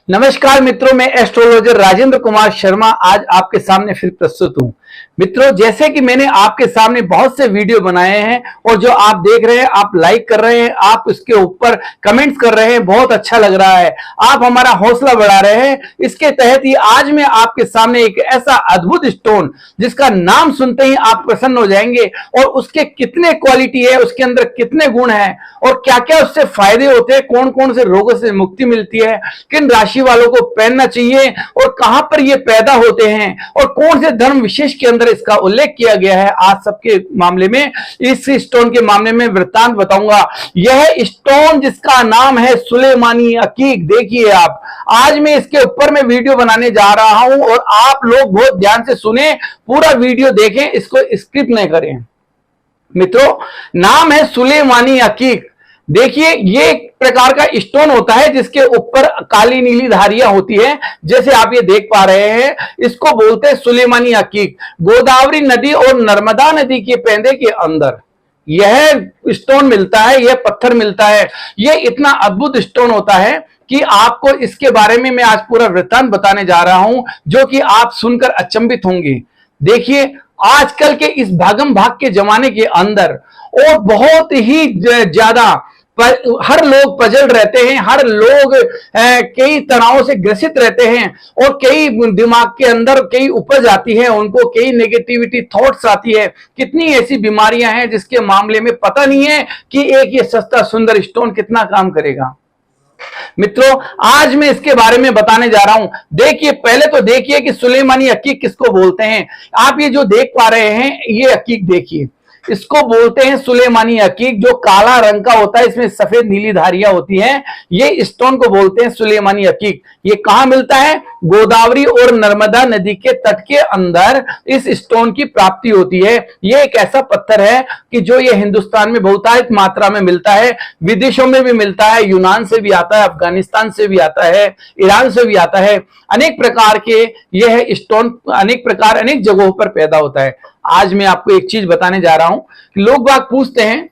नमस्कार मित्रों, मैं एस्ट्रोलॉजर राजेंद्र कुमार शर्मा आज आपके सामने फिर प्रस्तुत हूं। मित्रों, जैसे कि मैंने आपके सामने बहुत से वीडियो बनाए हैं और जो आप देख रहे हैं, आप लाइक कर रहे हैं, आप उसके ऊपर कमेंट्स कर रहे हैं, बहुत अच्छा लग रहा है। आप हमारा हौसला बढ़ा रहे हैं। इसके तहत ही आज मैं आपके सामने एक ऐसा अद्भुत स्टोन जिसका नाम सुनते ही आप प्रसन्न हो जाएंगे और उसके कितने क्वालिटी है, उसके अंदर कितने गुण हैं और क्या क्या उससे फायदे होते हैं, कौन कौन से रोगों से मुक्ति मिलती है, किन राशि वालों को पहनना चाहिए और कहां पर ये पैदा होते हैं और कौन से धर्म विशेष के अंदर इसका उल्लेख किया गया है। आज सबके मामले में, इस स्टोन के मामले में वृत्तांत बताऊंगा। यह स्टोन जिसका नाम है सुलेमानी अकीक। देखिए आप, आज मैं इसके ऊपर में वीडियो बनाने जा रहा हूं और आप लोग बहुत ध्यान से सुने, पूरा वीडियो देखें, इसको स्किप नहीं करें। मित्रों, नाम है सुलेमानी अकीक। देखिए, ये एक प्रकार का स्टोन होता है जिसके ऊपर काली नीली धारियां होती है, जैसे आप ये देख पा रहे हैं। इसको बोलते हैं सुलेमानी अकीक। गोदावरी नदी और नर्मदा नदी के पेंदे के अंदर यह स्टोन मिलता है, यह पत्थर मिलता है। यह इतना अद्भुत स्टोन होता है कि आपको इसके बारे में मैं आज पूरा वृत्तांत बताने जा रहा हूं, जो कि आप सुनकर अचंभित होंगे। देखिए, आजकल के इस भागम भाग के जमाने के अंदर और बहुत ही ज्यादा हर लोग पजल रहते हैं, हर लोग कई तनावों से ग्रसित रहते हैं और कई दिमाग के अंदर कई उपज आती है, उनको कई नेगेटिविटी थॉट्स आती है। कितनी ऐसी बीमारियां हैं जिसके मामले में पता नहीं है कि एक ये सस्ता सुंदर स्टोन कितना काम करेगा। मित्रों, आज मैं इसके बारे में बताने जा रहा हूं। देखिए, पहले तो देखिए कि सुलेमानी अकीक किसको बोलते हैं। आप ये जो देख पा रहे हैं, ये अकीक देखिए, इसको बोलते हैं सुलेमानी अकीक, जो काला रंग का होता है, इसमें सफेद नीली धारियां होती हैं। ये स्टोन को बोलते हैं सुलेमानी अकीक। ये कहां मिलता है? गोदावरी और नर्मदा नदी के तट के अंदर इस स्टोन की प्राप्ति होती है। ये एक ऐसा पत्थर है कि जो ये हिंदुस्तान में बहुतायत मात्रा में मिलता है, विदेशों में भी मिलता है, यूनान से भी आता है, अफगानिस्तान से भी आता है, ईरान से भी आता है। अनेक प्रकार के यह स्टोन अनेक जगहों पर पैदा होता है। आज मैं आपको एक चीज बताने जा रहा हूं कि लोग बाग पूछते हैं,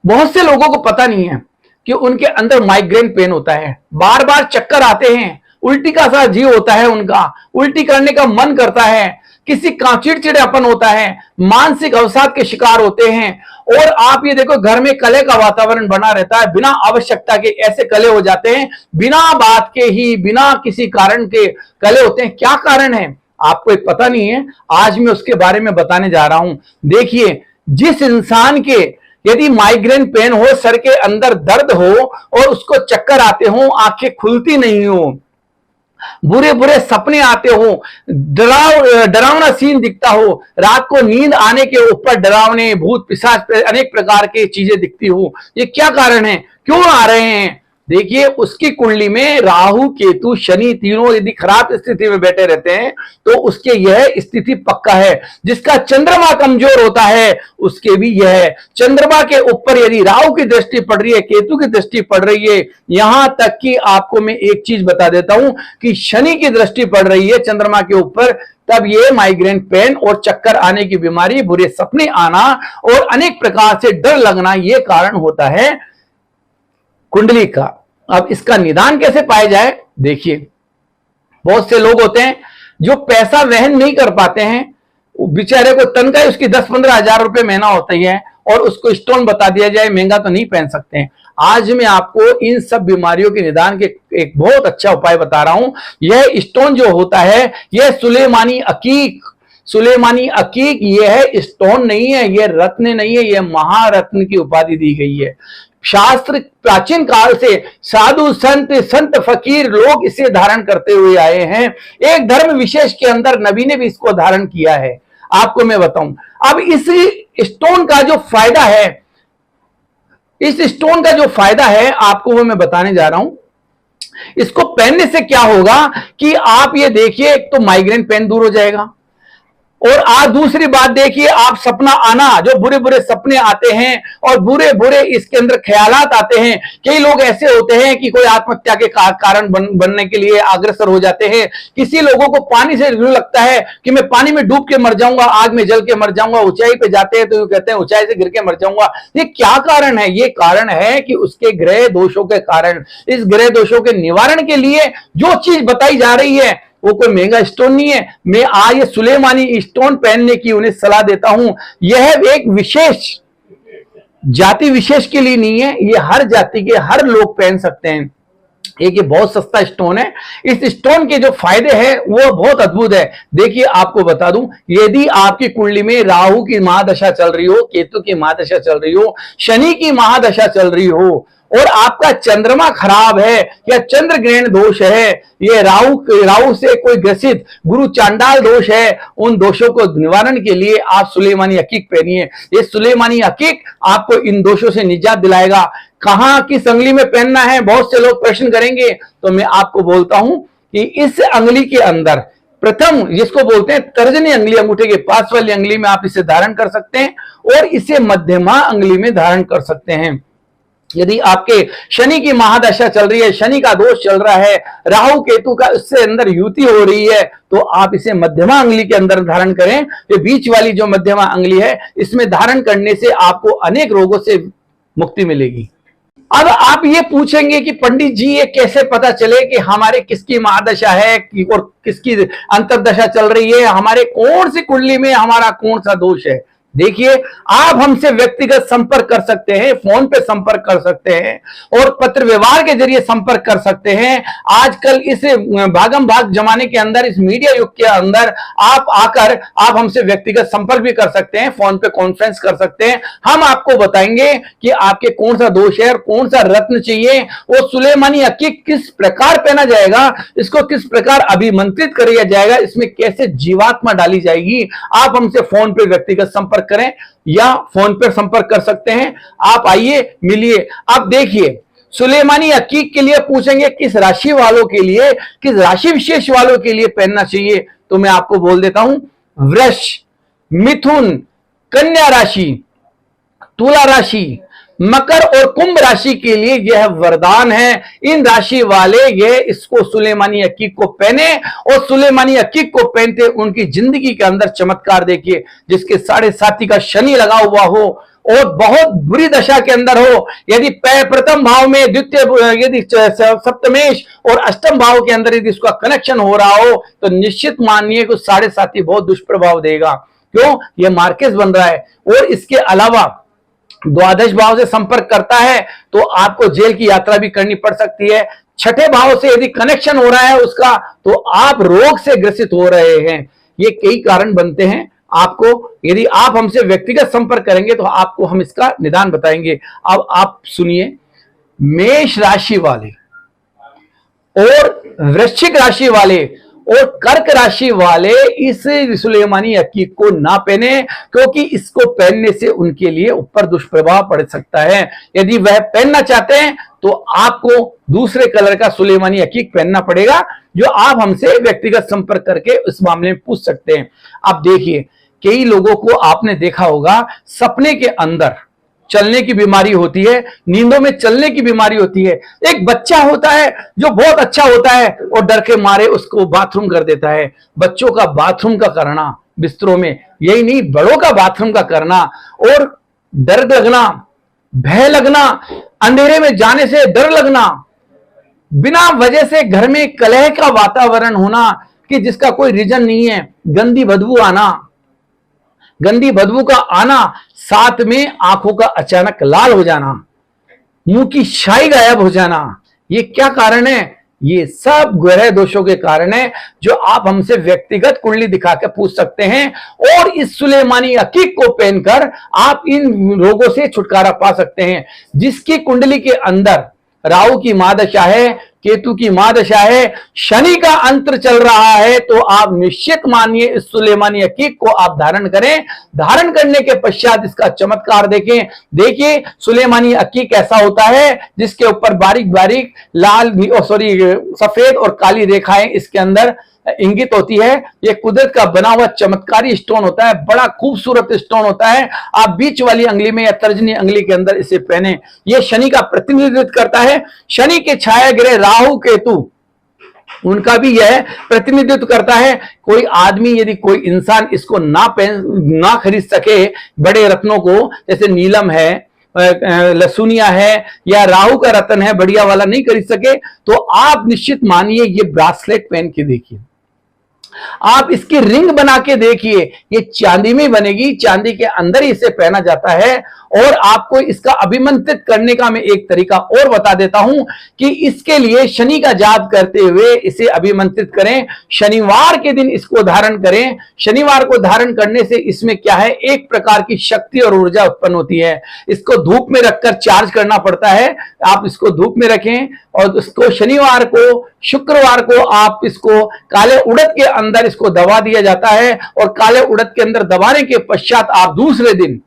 बहुत से लोगों को पता नहीं है कि उनके अंदर माइग्रेन पेन होता है, बार बार चक्कर आते हैं, उल्टी का सा जीव होता है, उनका उल्टी करने का मन करता है, किसी का चिड़चिड़ापन होता है, मानसिक अवसाद के शिकार होते हैं। और आप ये देखो, घर में कलह का वातावरण बना रहता है, बिना आवश्यकता के ऐसे कलह हो जाते हैं, बिना बात के ही, बिना किसी कारण के कलह होते हैं। क्या कारण है आपको एक पता नहीं है, आज मैं उसके बारे में बताने जा रहा हूं। देखिए, जिस इंसान के यदि माइग्रेन पेन हो, सर के अंदर दर्द हो और उसको चक्कर आते हो, आंखें खुलती नहीं हो, बुरे बुरे सपने आते हो, डरावना सीन दिखता हो, रात को नींद आने के ऊपर डरावने भूत पिशाच अनेक प्रकार की चीजें दिखती हो, ये क्या कारण है, क्यों आ रहे हैं? देखिए, उसकी कुंडली में राहु केतु शनि तीनों यदि खराब स्थिति में बैठे रहते हैं तो उसके यह स्थिति पक्का है। जिसका चंद्रमा कमजोर होता है उसके भी यह है। चंद्रमा के ऊपर यदि राहु की दृष्टि पड़ रही है, केतु की दृष्टि पड़ रही है, यहां तक कि आपको मैं एक चीज बता देता हूं कि शनि की दृष्टि पड़ रही है चंद्रमा के ऊपर, तब ये माइग्रेन पेन और चक्कर आने की बीमारी, बुरे सपने आना और अनेक प्रकार से डर लगना, ये कारण होता है कुंडली का। अब इसका निदान कैसे पाया जाए? देखिए, बहुत से लोग होते हैं जो पैसा वहन नहीं कर पाते हैं, बेचारे को तनख्वाह उसकी 10-15 हजार रुपए महीना होती है और उसको स्टोन बता दिया जाए महंगा तो नहीं पहन सकते हैं। आज मैं आपको इन सब बीमारियों के निदान के एक बहुत अच्छा उपाय बता रहा हूं। यह स्टोन जो होता है, यह सुलेमानी अकीक, यह स्टोन नहीं है, यह रत्न नहीं है, यह महारत्न की उपाधि दी गई है। शास्त्र प्राचीन काल से साधु संत फकीर लोग इसे धारण करते हुए आए हैं। एक धर्म विशेष के अंदर नबी ने भी इसको धारण किया है। आपको मैं बताऊं, अब इस स्टोन का जो फायदा है, आपको वो मैं बताने जा रहा हूं। इसको पहनने से क्या होगा कि आप ये देखिए, एक तो माइग्रेन पेन दूर हो जाएगा, और आज दूसरी बात देखिए, आप सपना आना, जो बुरे बुरे सपने आते हैं और बुरे बुरे इसके अंदर ख्यालात आते हैं। कई लोग ऐसे होते हैं कि कोई आत्महत्या के कारण बनने के लिए अग्रसर हो जाते हैं। किसी लोगों को पानी से यूं लगता है कि मैं पानी में डूब के मर जाऊंगा, आग में जल के मर जाऊंगा। ऊंचाई पे जाते हैं तो यूं कहते हैं ऊंचाई से गिर के मर जाऊंगा। ये क्या कारण है? ये कारण है कि उसके ग्रह दोषों के कारण। इस ग्रह दोषों के निवारण के लिए जो चीज बताई जा रही है वो कोई महंगा स्टोन नहीं है। मैं आज ये सुलेमानी स्टोन पहनने की उन्हें सलाह देता हूं। यह एक विशेष जाति विशेष के लिए नहीं है, ये हर जाति के हर लोग पहन सकते हैं। एक ये बहुत सस्ता स्टोन है। इस स्टोन के जो फायदे हैं वो बहुत अद्भुत है। देखिए, आपको बता दूं, यदि आपकी कुंडली में राहु की महादशा चल रही हो, केतु की महादशा चल रही हो, शनि की महादशा चल रही हो और आपका चंद्रमा खराब है या चंद्र ग्रहण दोष है, ये राहु से कोई ग्रसित गुरु चांडाल दोष है, उन दोषों को निवारण के लिए आप सुलेमानी अकीक पहनिए। ये सुलेमानी अकीक आपको इन दोषों से निजात दिलाएगा। कहां किस अंगुली में पहनना है, बहुत से लोग प्रश्न करेंगे, तो मैं आपको बोलता हूं कि इस अंगुली के अंदर प्रथम, जिसको बोलते हैं तर्जनी अंगुली, अंगूठे के पास वाली अंगुली में आप इसे धारण कर सकते हैं और इसे मध्यमा अंगुली में धारण कर सकते हैं। यदि आपके शनि की महादशा चल रही है, शनि का दोष चल रहा है, राहु केतु का उससे अंदर युति हो रही है, तो आप इसे मध्यमा अंगुली के अंदर धारण करें। ये बीच वाली जो मध्यमा अंगुली है, इसमें धारण करने से आपको अनेक रोगों से मुक्ति मिलेगी। अब आप ये पूछेंगे कि पंडित जी ये कैसे पता चले कि हमारे किसकी महादशा है और किसकी अंतर्दशा चल रही है, हमारे कौन सी कुंडली में हमारा कौन सा दोष है। देखिए, आप हमसे व्यक्तिगत संपर्क कर सकते हैं, फोन पे संपर्क कर सकते हैं और पत्र व्यवहार के जरिए संपर्क कर सकते हैं। आजकल इस भागम भाग जमाने के अंदर, इस मीडिया युग के अंदर आप आकर आप हमसे व्यक्तिगत संपर्क भी कर सकते हैं, फोन पे कॉन्फ्रेंस कर सकते हैं। हम आपको बताएंगे कि आपके कौन सा दोष है और कौन सा रत्न चाहिए, वो सुलेमानी अकीक किस प्रकार पहना जाएगा, इसको किस प्रकार अभिमंत्रित किया जाएगा, इसमें कैसे जीवात्मा डाली जाएगी। आप हमसे फोन पे व्यक्तिगत संपर्क करें या फोन पर संपर्क कर सकते हैं। आप आइए, मिलिए। अब देखिए, सुलेमानी अकीक के लिए पूछेंगे किस राशि वालों के लिए, किस राशि विशेष वालों के लिए पहनना चाहिए, तो मैं आपको बोल देता हूं, वृष, मिथुन, कन्या राशि, तुला राशि, मकर और कुंभ राशि के लिए यह वरदान है। इन राशि वाले ये इसको सुलेमानी अकीक को पहने और सुलेमानी अकीक को पहनते उनकी जिंदगी के अंदर चमत्कार देखिए। जिसके 7.5 का शनि लगा हुआ हो और बहुत बुरी दशा के अंदर हो, यदि प्रथम भाव में, द्वितीय, यदि सप्तमेश और अष्टम भाव के अंदर यदि इसका कनेक्शन हो रहा हो, तो निश्चित मानिए कि 7.5 बहुत दुष्प्रभाव देगा। क्यों? यह मार्केस बन रहा है और इसके अलावा द्वादश भाव से संपर्क करता है तो आपको जेल की यात्रा भी करनी पड़ सकती है। छठे भाव से यदि कनेक्शन हो रहा है उसका, तो आप रोग से ग्रसित हो रहे हैं। ये कई कारण बनते हैं। आपको, यदि आप हमसे व्यक्तिगत संपर्क करेंगे तो आपको हम इसका निदान बताएंगे। अब आप सुनिए, मेष राशि वाले और वृश्चिक राशि वाले और कर्क राशि वाले इस सुलेमानी अकीक को ना पहने, क्योंकि इसको पहनने से उनके लिए ऊपर दुष्प्रभाव पड़ सकता है। यदि वह पहनना चाहते हैं तो आपको दूसरे कलर का सुलेमानी अकीक पहनना पड़ेगा, जो आप हमसे व्यक्तिगत संपर्क करके इस मामले में पूछ सकते हैं। अब देखिए, कई लोगों को आपने देखा होगा सपने के अंदर चलने की बीमारी होती है, नींदों में चलने की बीमारी होती है। एक बच्चा होता है जो बहुत अच्छा होता है और डर के मारे उसको बाथरूम कर देता है। बच्चों का बाथरूम का करना बिस्तरों में, यही नहीं बड़ों का बाथरूम का करना, और डर लगना, भय लगना, अंधेरे में जाने से डर लगना, बिना वजह से घर में कलह का वातावरण होना कि जिसका कोई रीजन नहीं है, गंदी बदबू आना, गंदी बदबू का आना, साथ में आंखों का अचानक लाल हो जाना, मुंह की शाई गायब हो जाना। ये क्या कारण है? ये सब ग्रह दोषों के कारण है, जो आप हमसे व्यक्तिगत कुंडली दिखा के पूछ सकते हैं और इस सुलेमानी अकीक को पहनकर आप इन रोगों से छुटकारा पा सकते हैं। जिसकी कुंडली के अंदर राहु की महादशा है, केतु की महादशा है, शनि का अंतर चल रहा है, तो आप निश्चित मानिए इस सुलेमानी अकीक को आप धारण करें। धारण करने के पश्चात इसका चमत्कार देखें। देखिए, सुलेमानी अकीक ऐसा होता है जिसके ऊपर बारीक बारीक लाल सफेद और काली रेखाएं इसके अंदर इंगित होती है। ये कुदरत का बना हुआ चमत्कारी स्टोन होता है, बड़ा खूबसूरत स्टोन होता है। आप बीच वाली अंगुली में या तर्जनी अंगुली के अंदर इसे पहने। ये शनि का प्रतिनिधित्व करता है। शनि के छाया ग्रह राहु केतु, उनका भी यह प्रतिनिधित्व करता है। कोई आदमी, यदि कोई इंसान इसको ना खरीद सके, बड़े रत्नों को, जैसे नीलम है, लसुनिया है या राहु का रत्न है, बढ़िया वाला नहीं खरीद सके, तो आप निश्चित मानिए ये ब्रासलेट पहन के देखिए, आप इसकी रिंग बना के देखिए, ये चांदी में बनेगी, चांदी के अंदर ही इसे पहना जाता है। और आपको इसका अभिमंत्रित करने का मैं एक तरीका और बता देता हूं कि इसके लिए शनि का जाप करते हुए इसे अभिमंत्रित करें। शनिवार के दिन इसको धारण करें। शनिवार को धारण करने से इसमें क्या है, एक प्रकार की शक्ति और ऊर्जा उत्पन्न होती है। इसको धूप में रखकर चार्ज करना पड़ता है। आप इसको धूप में रखें और इसको शनिवार को, शुक्रवार को आप इसको काले उड़द के अंदर इसको दबा दिया जाता है। और काले उड़द के अंदर दबाने के पश्चात आप दूसरे दिन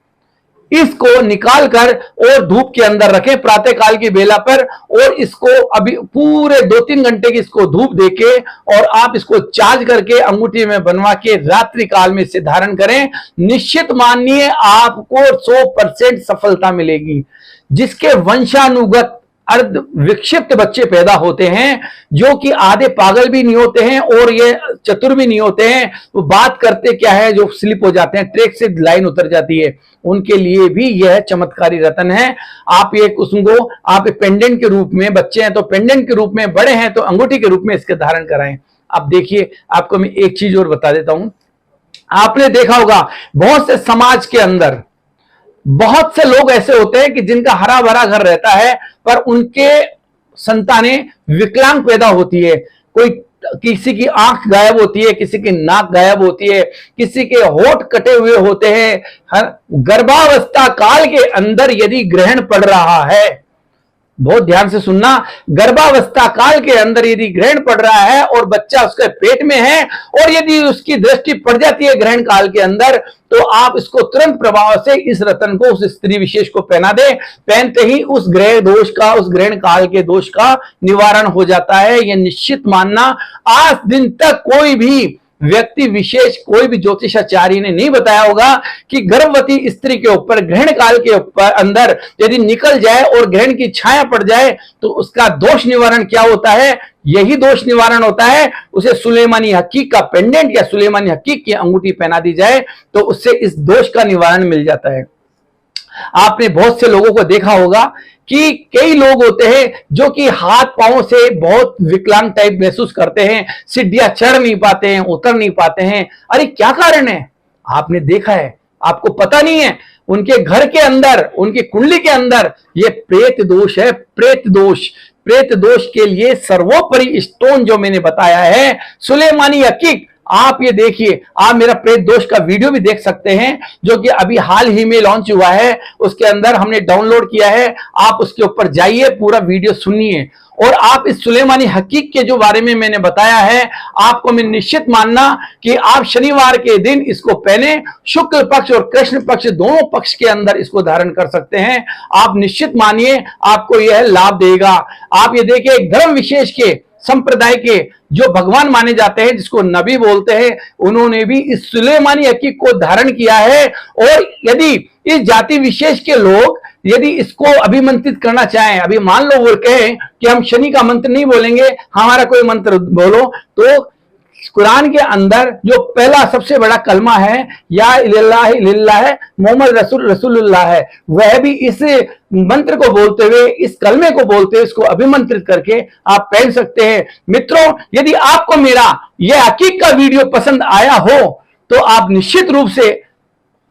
इसको निकालकर और धूप के अंदर रखें प्रातः काल की बेला पर। और इसको अभी पूरे 2-3 घंटे की इसको धूप देके और आप इसको चार्ज करके अंगूठी में बनवा के रात्रि काल में इसे धारण करें। निश्चित मानिए आपको 100% सफलता मिलेगी। जिसके वंशानुगत अर्ध विक्षिप्त बच्चे पैदा होते हैं, जो कि आधे पागल भी नहीं होते हैं और ये चतुर भी नहीं होते हैं, वो बात करते क्या है, जो स्लिप हो जाते हैं, ट्रैक से लाइन उतर जाती है, उनके लिए भी यह चमत्कारी रत्न है। आप ये उसको आप पेंडेंट के रूप में, बच्चे हैं तो पेंडेंट के रूप में, बड़े हैं तो अंगूठी के रूप में इसके धारण कराएं। अब देखिए, आपको मैं एक चीज और बता देता हूं। आपने देखा होगा बहुत से समाज के अंदर बहुत से लोग ऐसे होते हैं कि जिनका हरा भरा घर रहता है, पर उनके संतानें विकलांग पैदा होती है। कोई, किसी की आंख गायब होती है, किसी की नाक गायब होती है, किसी के होठ कटे हुए होते हैं। गर्भावस्था काल के अंदर यदि ग्रहण पड़ रहा है, बहुत ध्यान से सुनना, गर्भावस्था काल के अंदर यदि ग्रहण पड़ रहा है और बच्चा उसके पेट में है और यदि उसकी दृष्टि पड़ जाती है ग्रहण काल के अंदर, तो आप इसको तुरंत प्रभाव से इस रत्न को उस स्त्री विशेष को पहना दे। पहनते ही उस ग्रह दोष का, उस ग्रहण काल के दोष का निवारण हो जाता है। यह निश्चित मानना, आज दिन तक कोई भी व्यक्ति विशेष, कोई भी ज्योतिषाचार्य ने नहीं बताया होगा कि गर्भवती स्त्री के ऊपर ग्रहण काल के ऊपर अंदर यदि निकल जाए और ग्रहण की छाया पड़ जाए तो उसका दोष निवारण क्या होता है। यही दोष निवारण होता है, उसे सुलेमानी हकीक का पेंडेंट या सुलेमानी हकीक की अंगूठी पहना दी जाए तो उससे इस दोष का निवारण मिल जाता है। आपने बहुत से लोगों को देखा होगा कि कई लोग होते हैं जो कि हाथ पांव से बहुत विकलांग टाइप महसूस करते हैं, सीढ़ियां चढ़ नहीं पाते हैं, उतर नहीं पाते हैं। अरे क्या कारण है? आपने देखा है, आपको पता नहीं है। उनके घर के अंदर, उनकी कुंडली के अंदर ये प्रेत दोष है। प्रेत दोष, प्रेत दोष के लिए सर्वोपरि स्टोन जो मैंने बताया है, सुलेमानी हकीक। आप ये देखिए, आप मेरा प्रेत दोष का वीडियो भी देख सकते हैं जो कि अभी हाल ही में लॉन्च हुआ है, उसके अंदर हमने डाउनलोड किया है। आप उसके ऊपर जाइए, पूरा वीडियो सुनिए और आप इस सुलेमानी हकीक के जो बारे में मैंने बताया है, आपको मैं निश्चित मानना कि आप शनिवार के दिन इसको पहने, शुक्ल पक्ष और कृष्ण पक्ष दोनों पक्ष के अंदर इसको धारण कर सकते हैं। आप निश्चित मानिए आपको यह लाभ देगा। आप ये देखिए, धर्म विशेष के, संप्रदाय के जो भगवान माने जाते हैं, जिसको नबी बोलते हैं, उन्होंने भी इस सुलेमानी हकीक को धारण किया है। और यदि इस जाति विशेष के लोग यदि इसको अभिमंत्रित करना चाहें, अभी मान लो वो कहें कि हम शनि का मंत्र नहीं बोलेंगे, हमारा कोई मंत्र बोलो, तो कुरान के अंदर जो पहला सबसे बड़ा कलमा है, या इल्लाह इल्लाह है, मोहम्मद रसूलुल्लाह है, वह भी इस मंत्र को बोलते हुए, इस कलमे को बोलते हुए इसको अभिमंत्रित करके आप पहन सकते हैं। मित्रों, यदि आपको मेरा यह हकीक का वीडियो पसंद आया हो तो आप निश्चित रूप से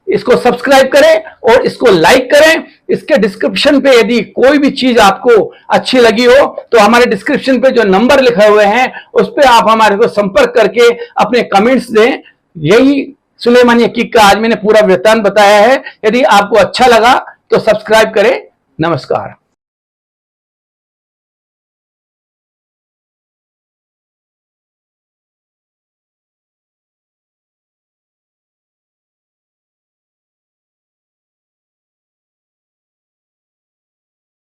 इसको सब्सक्राइब करें और इसको लाइक करें। इसके डिस्क्रिप्शन पे यदि कोई भी चीज आपको अच्छी लगी हो तो हमारे डिस्क्रिप्शन पे जो नंबर लिखे हुए हैं उस पे आप हमारे को संपर्क करके अपने कमेंट्स दें। यही सुलेमानी हकीक का आज मैंने पूरा वृत्तांत बताया है। यदि आपको अच्छा लगा तो सब्सक्राइब करें। नमस्कार।